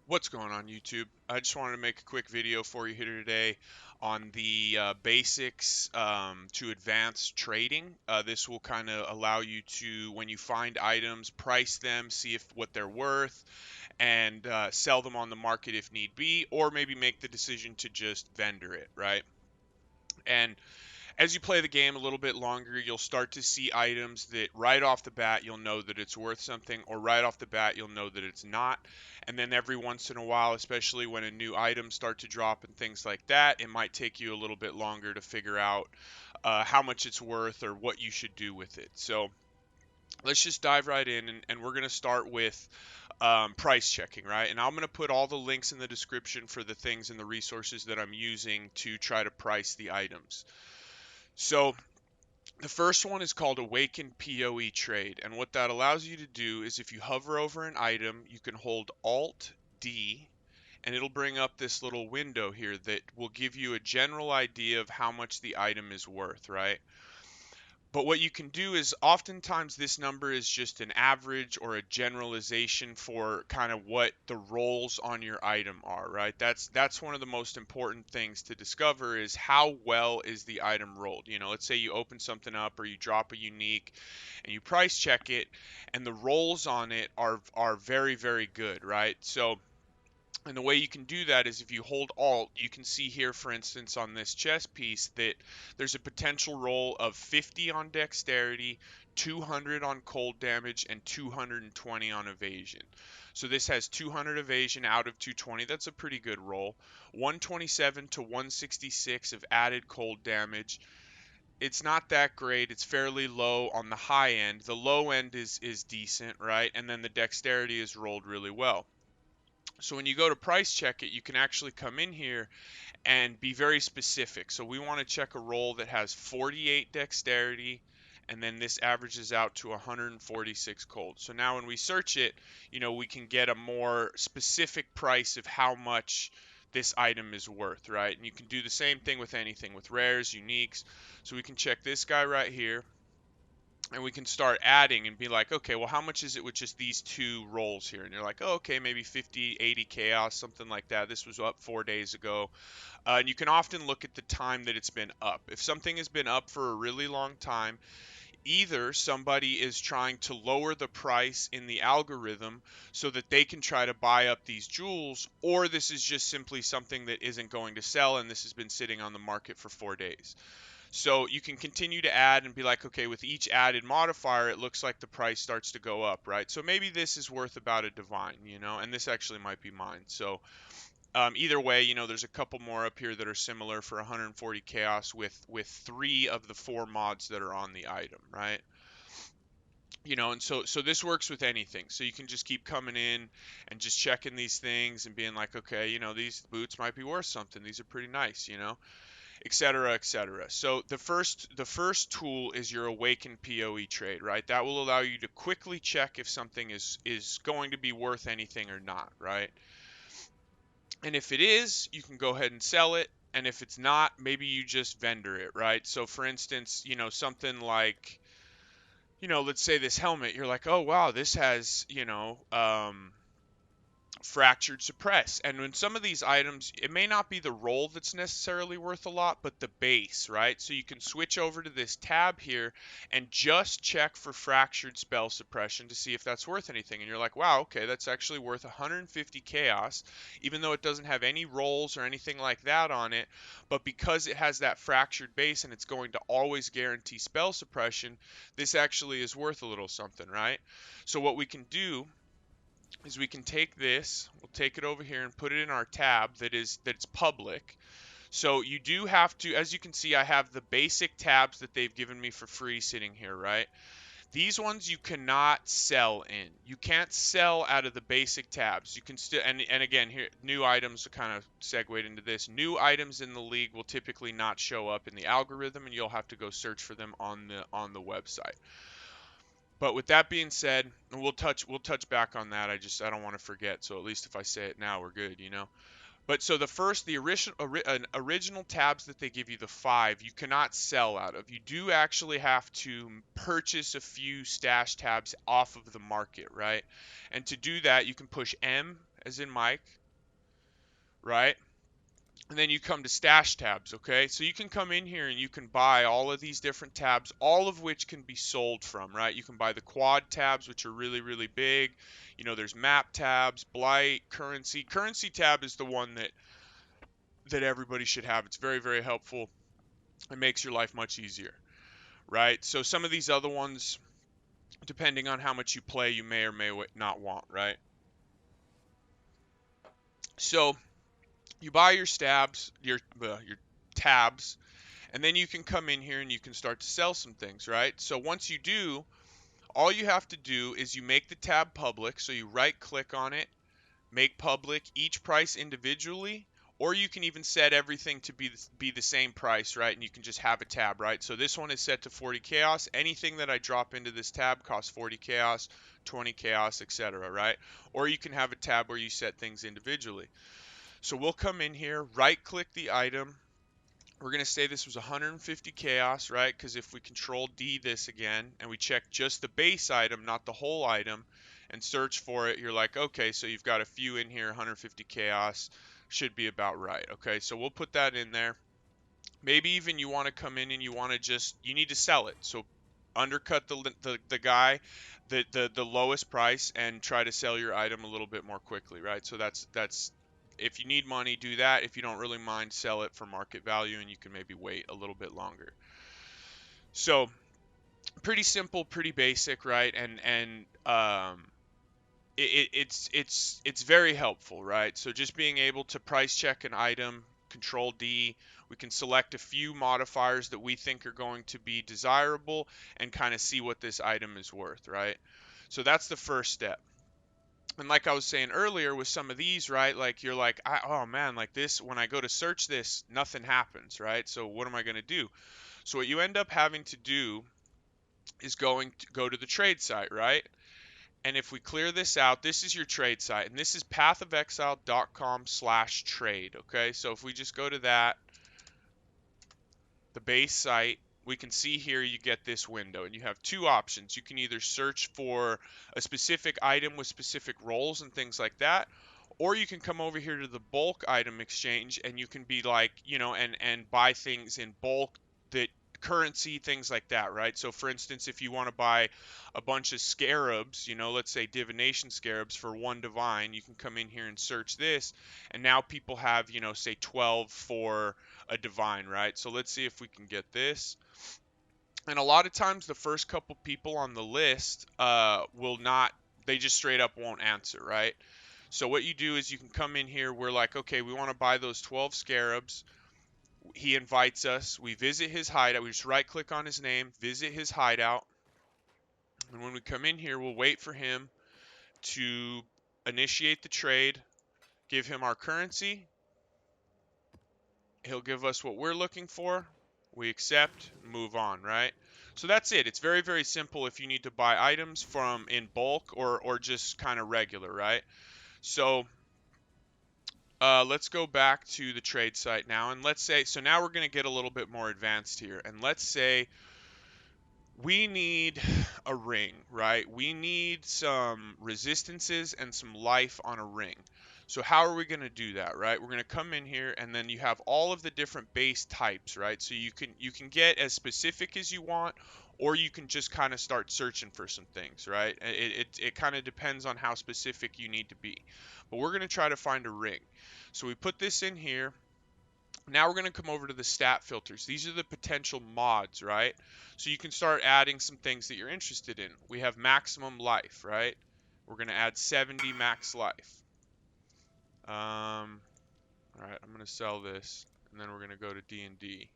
What's going on YouTube? I just wanted to make a quick video for you here today on the basics to advanced trading. This will kind of allow you to, when you find items, price them, see if what they're worth, and sell them on the market if need be, or maybe make the decision to just vendor it, right? And as you play the game a little bit longer, you'll start to see items that right off the bat you'll know that it's worth something, or right off the bat you'll know that it's not. And then every once in a while, especially when a new item start to drop and things like that, it might take you a little bit longer to figure out how much it's worth or what you should do with it. So let's just dive right in, and we're going to start with price checking, right? And I'm going to put all the links in the description for the things and the resources that I'm using to try to price the items. So the first one is called Awaken PoE Trade, and what that allows you to do is if you hover over an item, you can hold Alt D, and it'll bring up this little window here that will give you a general idea of how much the item is worth, right? But what you can do is oftentimes this number is just an average or a generalization for kind of what the rolls on your item are, right? That's one of the most important things to discover is how well is the item rolled. You know, let's say you open something up or you drop a unique and you price check it and the rolls on it are very, very good, right? So and the way you can do that is if you hold Alt, you can see here, for instance, on this chess piece that there's a potential roll of 50 on dexterity, 200 on cold damage, and 220 on evasion. So this has 200 evasion out of 220. That's a pretty good roll. 127 to 166 of added cold damage. It's not that great. It's fairly low on the high end. The low end is decent, right? And then the dexterity is rolled really well. So when you go to price check it, you can actually come in here and be very specific. So we want to check a roll that has 48 dexterity, and then this averages out to 146 cold. So now when we search it, you know, we can get a more specific price of how much this item is worth, right? And you can do the same thing with anything, with rares, uniques. So we can check this guy right here, and we can start adding and be like, okay, well, how much is it with just these two rolls here? And you're like, oh, okay, maybe 50, 80 chaos, something like that. This was up 4 days ago. And you can often look at the time that it's been up. If something has been up for a really long time, either somebody is trying to lower the price in the algorithm so that they can try to buy up these jewels, or this is just simply something that isn't going to sell and this has been sitting on the market for 4 days. So you can continue to add and be like, okay, with each added modifier, it looks like the price starts to go up, right? So maybe this is worth about a divine, you know, and this actually might be mine. So either way, you know, there's a couple more up here that are similar for 140 chaos with three of the four mods that are on the item, right? You know, and so this works with anything. So you can just keep coming in and just checking these things and being like, okay, you know, these boots might be worth something. These are pretty nice, you know, etc., etc. So the first tool is your Awaken PoE trade, right? That will allow you to quickly check if something is going to be worth anything or not, right? And if it is, you can go ahead and sell it. And if it's not, maybe you just vendor it, right? So for instance, you know, something like, you know, let's say this helmet, you're like, oh wow, this has, you know, fractured suppress, and when some of these items, it may not be the roll that's necessarily worth a lot but the base, right? So you can switch over to this tab here and just check for fractured spell suppression to see if that's worth anything, and you're like, wow, okay, that's actually worth 150 chaos, even though it doesn't have any rolls or anything like that on it, but because it has that fractured base and it's going to always guarantee spell suppression, this actually is worth a little something, right? So what we can do is we can take this, we'll take it over here and put it in our tab that's public. So you do have to, as you can see, I have the basic tabs that they've given me for free sitting here, right? These ones you cannot sell in. You can't sell out of the basic tabs. You can still, and again, here, new items are kind of segued into this. New items in the league will typically not show up in the algorithm, and you'll have to go search for them on the website. But with that being said, we'll touch back on that. I don't want to forget. So at least if I say it now, we're good, you know. But so the original tabs that they give you, the five, you cannot sell out of. You do actually have to purchase a few stash tabs off of the market, right? And to do that, you can push M as in Mike, right? And then you come to stash tabs, okay? So you can come in here and you can buy all of these different tabs, all of which can be sold from, right? You can buy the quad tabs, which are really, really big. You know, there's map tabs, blight, currency. Currency tab is the one that everybody should have. It's very, very helpful. It makes your life much easier, right? So some of these other ones, depending on how much you play, you may or may not want, right? So you buy your stabs, your tabs, and then you can come in here and you can start to sell some things, right? So once you do, all you have to do is you make the tab public. So you right click on it, make public each price individually, or you can even set everything to be the same price, right? And you can just have a tab, right? So this one is set to 40 chaos. Anything that I drop into this tab costs 40 chaos, 20 chaos, etc., right? Or you can have a tab where you set things individually. So we'll come in here, right click the item. We're going to say this was 150 chaos, right? Because if we control D this again and we check just the base item, not the whole item, and search for it, you're like, okay, so you've got a few in here, 150 chaos, should be about right. Okay, so we'll put that in there. Maybe even you want to come in and you want to you need to sell it. So undercut the guy, the lowest price, and try to sell your item a little bit more quickly, right? So that's if you need money, do that. If you don't really mind, sell it for market value, and you can maybe wait a little bit longer. So pretty simple, pretty basic, right? It's very helpful, right? So just being able to price check an item, control D, we can select a few modifiers that we think are going to be desirable and kind of see what this item is worth, right? So that's the first step. And like I was saying earlier with some of these, right? Like you're like, oh man, like this, when I go to search this, nothing happens, right? So what am I going to do? So what you end up having to do is going to go to the trade site, right? And if we clear this out, this is your trade site, and this is pathofexile.com/trade, okay? So if we just go to that, the base site, we can see here you get this window, and you have two options. You can either search for a specific item with specific roles and things like that, or you can come over here to the bulk item exchange, and you can be like, you know, and buy things in bulk, that currency, things like that, right? So for instance, if you want to buy a bunch of scarabs, you know, let's say divination scarabs for one divine, you can come in here and search this, and now people have, you know, say 12 for a divine, right? So let's see if we can get this. And a lot of times the first couple people on the list will not, they just straight up won't answer, right? So what you do is you can come in here, we're like, okay, we want to buy those 12 scarabs. He invites us, we visit his hideout, we just right click on his name, visit his hideout. And when we come in here, we'll wait for him to initiate the trade, give him our currency. He'll give us what we're looking for. We accept, move on, right? So that's it. It's very, very simple if you need to buy items from in bulk or just kind of regular, right? So let's go back to the trade site now, and let's say, so now we're going to get a little bit more advanced here, and let's say we need a ring, right? We need some resistances and some life on a ring. So how are we going to do that, right? We're going to come in here, and then you have all of the different base types, right? So you can get as specific as you want, or you can just kind of start searching for some things, right? It kind of depends on how specific you need to be. But we're going to try to find a ring. So we put this in here. Now we're going to come over to the stat filters. These are the potential mods, right? So you can start adding some things that you're interested in. We have maximum life, right? We're going to add 70 max life. All right, I'm going to sell this, and then we're going to go to D&D.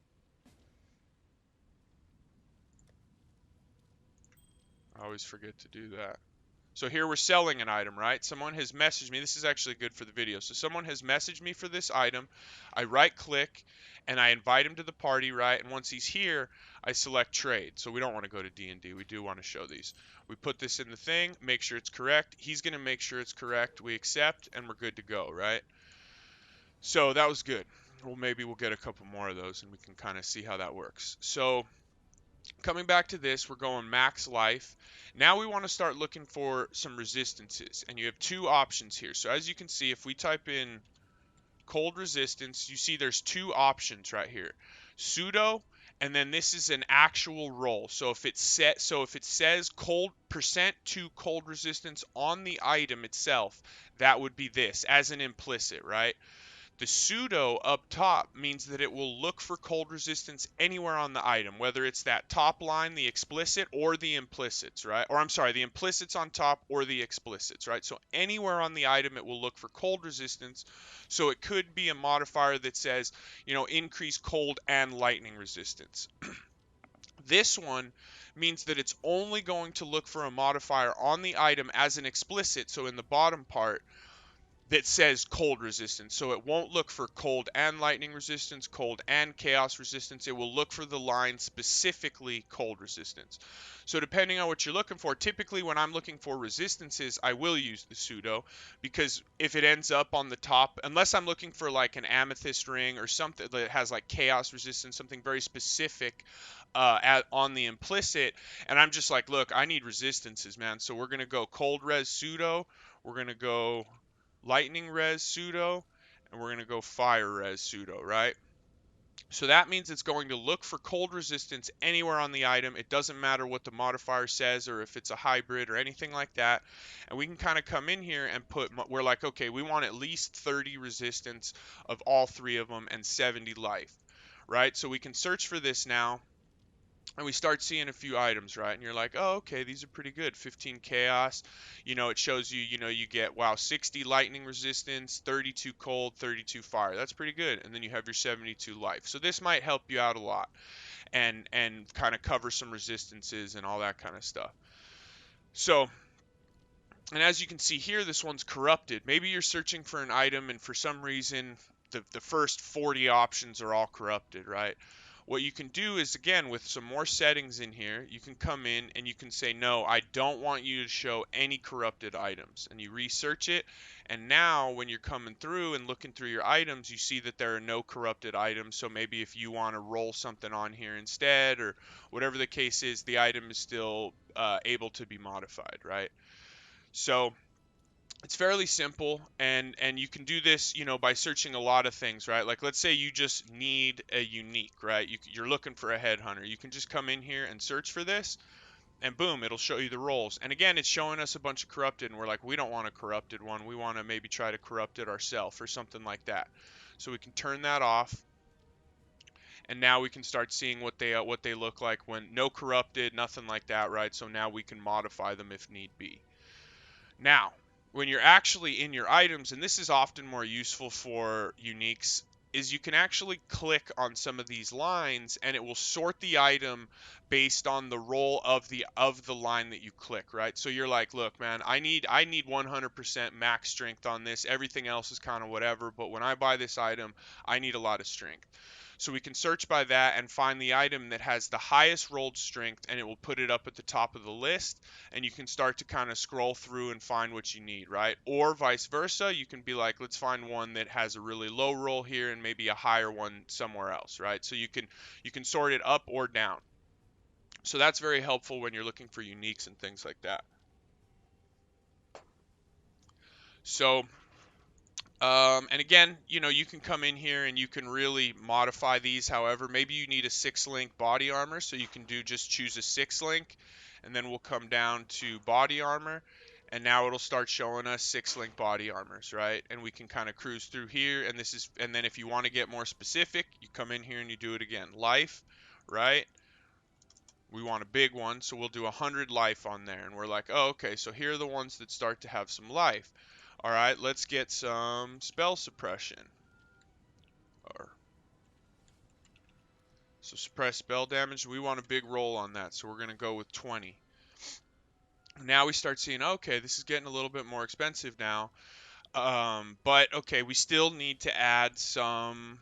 I always forget to do that. So here we're selling an item, right? Someone has messaged me. This is actually good for the video. So someone has messaged me for this item. I right click and I invite him to the party, right? And once he's here, I select trade. So we don't want to go to D&D. We do want to show these. We put this in the thing, make sure it's correct. He's going to make sure it's correct. We accept and we're good to go, right? So that was good. Well, maybe we'll get a couple more of those and we can kind of see how that works. So Coming back to this, we're going max life. Now we want to start looking for some resistances, and you have two options here. So as you can see, if we type in cold resistance, you see there's two options right here. Pseudo, and then this is an actual roll. So if it says cold percent to cold resistance on the item itself, that would be this as an implicit, right? The pseudo up top means that it will look for cold resistance anywhere on the item, whether it's that top line, the explicit, or the implicits, right? Or I'm sorry, the implicits on top or the explicits, right? So anywhere on the item, it will look for cold resistance. So it could be a modifier that says, increase cold and lightning resistance. This one means that it's only going to look for a modifier on the item as an explicit, so in the bottom part, that says cold resistance. So it won't look for cold and lightning resistance, cold and chaos resistance. It will look for the line specifically cold resistance. So depending on what you're looking for, typically when I'm looking for resistances, I will use the pseudo, because if it ends up on the top, unless I'm looking for like an amethyst ring or something that has like chaos resistance, something very specific on the implicit, and I'm just like, look, I need resistances, man. So we're going to go cold res pseudo. We're going to go lightning res pseudo, and we're going to go fire res pseudo, right? So that means it's going to look for cold resistance anywhere on the item. It doesn't matter what the modifier says or if it's a hybrid or anything like that. And we can kind of come in here and we're like, okay, we want at least 30 resistance of all three of them and 70 life, right? So we can search for this now, and we start seeing a few items, right? And you're like, oh, okay, these are pretty good. 15 chaos. It shows you, you get, wow, 60 lightning resistance, 32 cold, 32 fire. That's pretty good. And then you have your 72 life. So this might help you out a lot and kind of cover some resistances and all that kind of stuff. So, and as you can see here, this one's corrupted. Maybe you're searching for an item and for some reason the first 40 options are all corrupted, right? What you can do is, again, with some more settings in here, you can come in and you can say, no, I don't want you to show any corrupted items. And you research it. And now when you're coming through and looking through your items, you see that there are no corrupted items. So maybe if you want to roll something on here instead, or whatever the case is, the item is still able to be modified, right? So it's fairly simple, and you can do this, by searching a lot of things, right? Like, let's say you just need a unique, right? You're looking for a headhunter. You can just come in here and search for this, and boom, it'll show you the roles. And again, it's showing us a bunch of corrupted, and we're like, we don't want a corrupted one. We want to maybe try to corrupt it ourselves or something like that. So we can turn that off, and now we can start seeing what they look like when no corrupted, nothing like that, right? So now we can modify them if need be. Now, when you're actually in your items, and this is often more useful for uniques, is you can actually click on some of these lines and it will sort the item based on the role of the line that you click, right? So you're like, look, man, I need 100% max strength on this. Everything else is kind of whatever, but when I buy this item, I need a lot of strength. So we can search by that and find the item that has the highest rolled strength, and it will put it up at the top of the list, and you can start to kind of scroll through and find what you need, right? Or vice versa, you can be like, let's find one that has a really low roll here and maybe a higher one somewhere else, right? So you can sort it up or down. So that's very helpful when you're looking for uniques and things like that. So and again, you can come in here and you can really modify these. However, maybe you need a 6-link body armor, so you can just choose a 6-link, and then we'll come down to body armor, and now it'll start showing us 6-link body armors, right? And we can kind of cruise through here, and then if you want to get more specific, you come in here and you do it again. Life, right? We want a big one, so we'll do 100 life on there, and we're like, oh, okay, so here are the ones that start to have some life. All right, let's get some spell suppression. So suppress spell damage. We want a big roll on that, so we're going to go with 20. Now we start seeing, okay, this is getting a little bit more expensive now. But okay, we still need to add some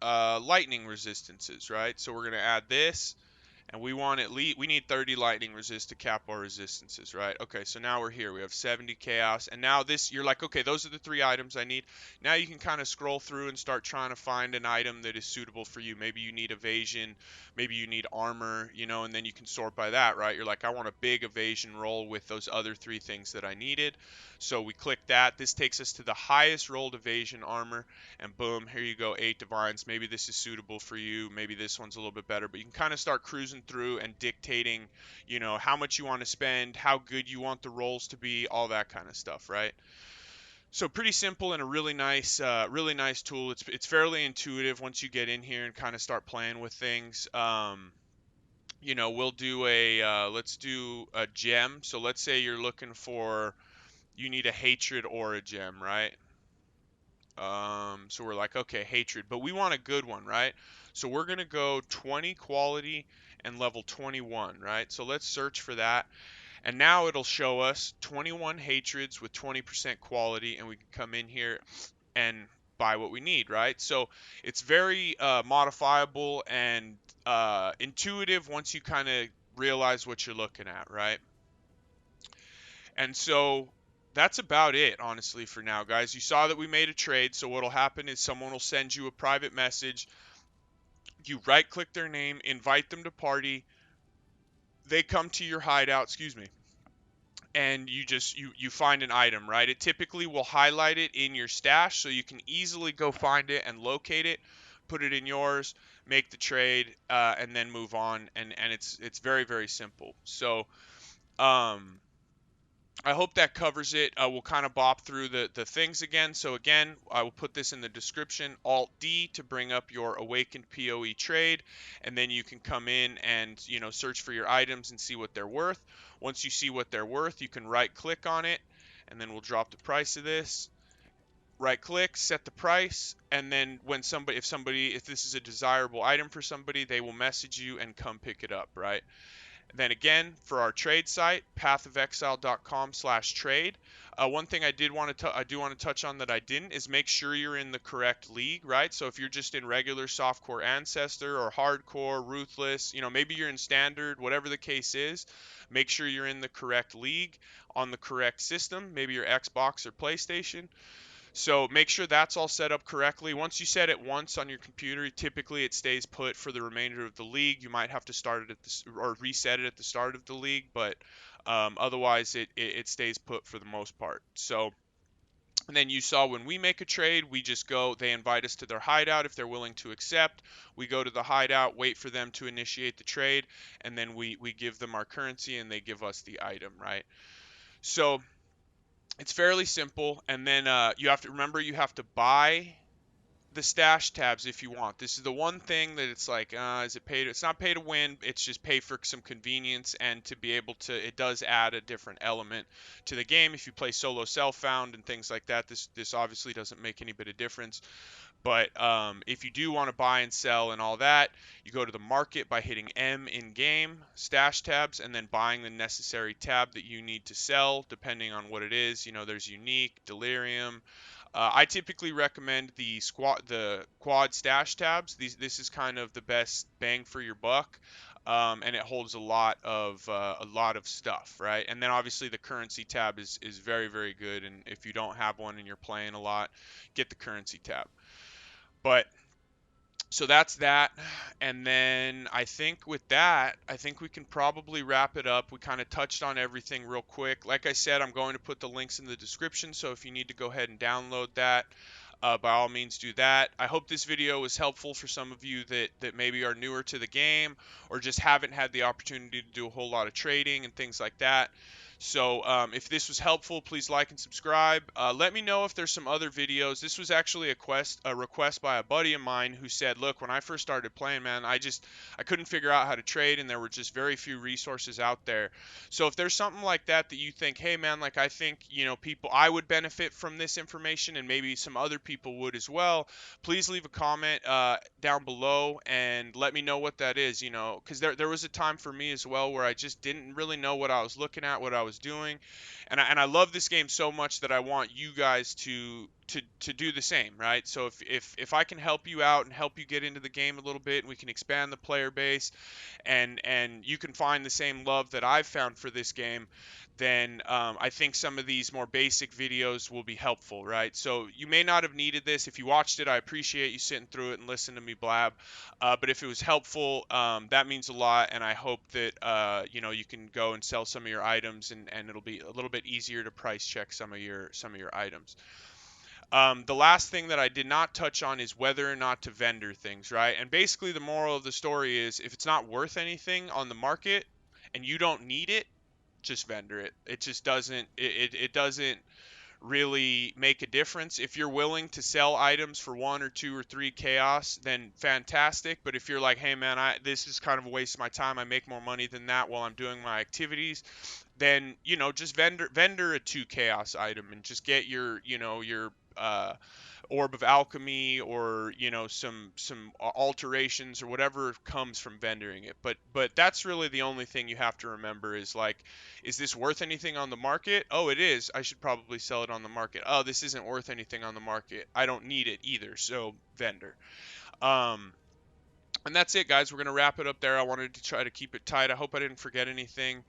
lightning resistances, right? So we're going to add this, And we want at least, we need 30 lightning resist to cap our resistances, right? Okay, so now we're here. We have 70 chaos. And now this, you're like, okay, those are the 3 items I need. Now you can kind of scroll through and start trying to find an item that is suitable for you. Maybe you need evasion, maybe you need armor, you know, and then you can sort by that, right? You're like, I want a big evasion roll with those other 3 things that I needed. So we click that. This takes us to the highest rolled evasion armor, and boom, here you go, 8 divines. Maybe this is suitable for you. Maybe this one's a little bit better, but you can kind of start cruising through and dictating, you know, how much you want to spend, how good you want the rolls to be, all that kind of stuff, right? So pretty simple and a really nice tool. It's fairly intuitive once you get in here and kind of start playing with things. You know, we'll do let's do a gem. So let's say you're looking for, you need a hatred or a gem, right? So we're like, okay, hatred, but we want a good one, right? So we're gonna go 20 quality and level 21, right? So let's search for that. And now it'll show us 21 hatreds with 20% quality, and we can come in here and buy what we need, right? So it's very modifiable and intuitive once you kind of realize what you're looking at, right? And so that's about it, honestly, for now, guys. You saw that we made a trade, so what'll happen is someone will send you a private message. You right-click their name, invite them to party. They come to your hideout, excuse me, and you find an item, right? It typically will highlight it in your stash, so you can easily go find it and locate it, put it in yours, make the trade, and then move on. And it's very, very simple. So I hope that covers it. We'll kind of bop through the things again. So again, I will put this in the description. Alt D to bring up your awakened PoE trade, and then you can come in and, you know, search for your items and see what they're worth. Once you see what they're worth, you can right click on it, and then we'll drop the price of this. Right click, set the price, and then when if this is a desirable item for somebody, they will message you and come pick it up, right? Then again, for our trade site, pathofexile.com/trade. One thing I do want to touch on that I didn't is make sure you're in the correct league, right? So if you're just in regular softcore ancestor or hardcore ruthless, you know, maybe you're in standard, whatever the case is, make sure you're in the correct league on the correct system, maybe your Xbox or PlayStation. So make sure that's all set up correctly. Once you set it once on your computer, typically it stays put for the remainder of the league. You might have to start it or reset it at the start of the league, but otherwise it stays put for the most part. So, and then you saw when we make a trade, we just go, they invite us to their hideout if they're willing to accept. We go to the hideout, wait for them to initiate the trade, and then we give them our currency and they give us the item, right? So it's fairly simple, and then you have to remember you have to buy the stash tabs if you want. This is the one thing that it's like, is it pay to? It's not pay to win. It's just pay for some convenience and to be able to. It does add a different element to the game if you play solo self-found and things like that. This obviously doesn't make any bit of difference. But if you do want to buy and sell and all that, you go to the market by hitting M in game, stash tabs, and then buying the necessary tab that you need to sell, depending on what it is. You know, there's unique, delirium. I typically recommend the quad stash tabs. This is kind of the best bang for your buck. And it holds a lot of stuff, right? And then obviously the currency tab is very, very good. And if you don't have one and you're playing a lot, get the currency tab. But so that's that. And then I think with that, I think we can probably wrap it up. We kind of touched on everything real quick. Like I said, I'm going to put the links in the description, so if you need to go ahead and download that, by all means do that. I hope this video was helpful for some of you that maybe are newer to the game or just haven't had the opportunity to do a whole lot of trading and things like that. So if this was helpful, please like and subscribe. Let me know if there's some other videos. This was actually a request by a buddy of mine who said, look, when I first started playing, man, I couldn't figure out how to trade, and there were just very few resources out there. So if there's something like that that you think, hey, man, like I think, you know, I would benefit from this information and maybe some other people would as well, please leave a comment down below and let me know what that is, you know, because there was a time for me as well where I just didn't really know what I was looking at, what I was doing, and I love this game so much that I want you guys to to do the same, right? So if I can help you out and help you get into the game a little bit, and we can expand the player base, and you can find the same love that I've found for this game, then I think some of these more basic videos will be helpful, right? So you may not have needed this. If you watched it, I appreciate you sitting through it and listening to me blab. But if it was helpful, that means a lot, and I hope that you can go and sell some of your items, and it'll be a little bit easier to price check some of your items. The last thing that I did not touch on is whether or not to vendor things, right? And basically, the moral of the story is if it's not worth anything on the market and you don't need it, just vendor it. It just doesn't. It doesn't really make a difference. If you're willing to sell items for 1 or 2 or 3 chaos, then fantastic. But if you're like, hey man, this is kind of a waste of my time. I make more money than that while I'm doing my activities, then just vendor a 2 chaos item and just get your orb of alchemy, or some alterations or whatever comes from vendoring it. But that's really the only thing you have to remember is like, is this worth anything on the market? Oh, it is. I should probably sell it on the market. Oh, this isn't worth anything on the market. I don't need it either, so vendor. um and that's it, guys. We're going to wrap it up there. I wanted to try to keep it tight. I hope I didn't forget anything.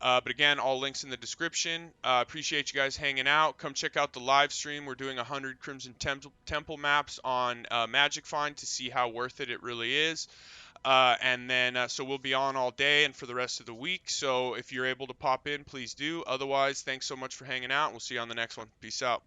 But again, all links in the description. Appreciate you guys hanging out. Come check out the live stream. We're doing 100 Crimson Temple maps on Magic Find to see how worth it really is. And then, so we'll be on all day and for the rest of the week. So if you're able to pop in, please do. Otherwise, thanks so much for hanging out. We'll see you on the next one. Peace out.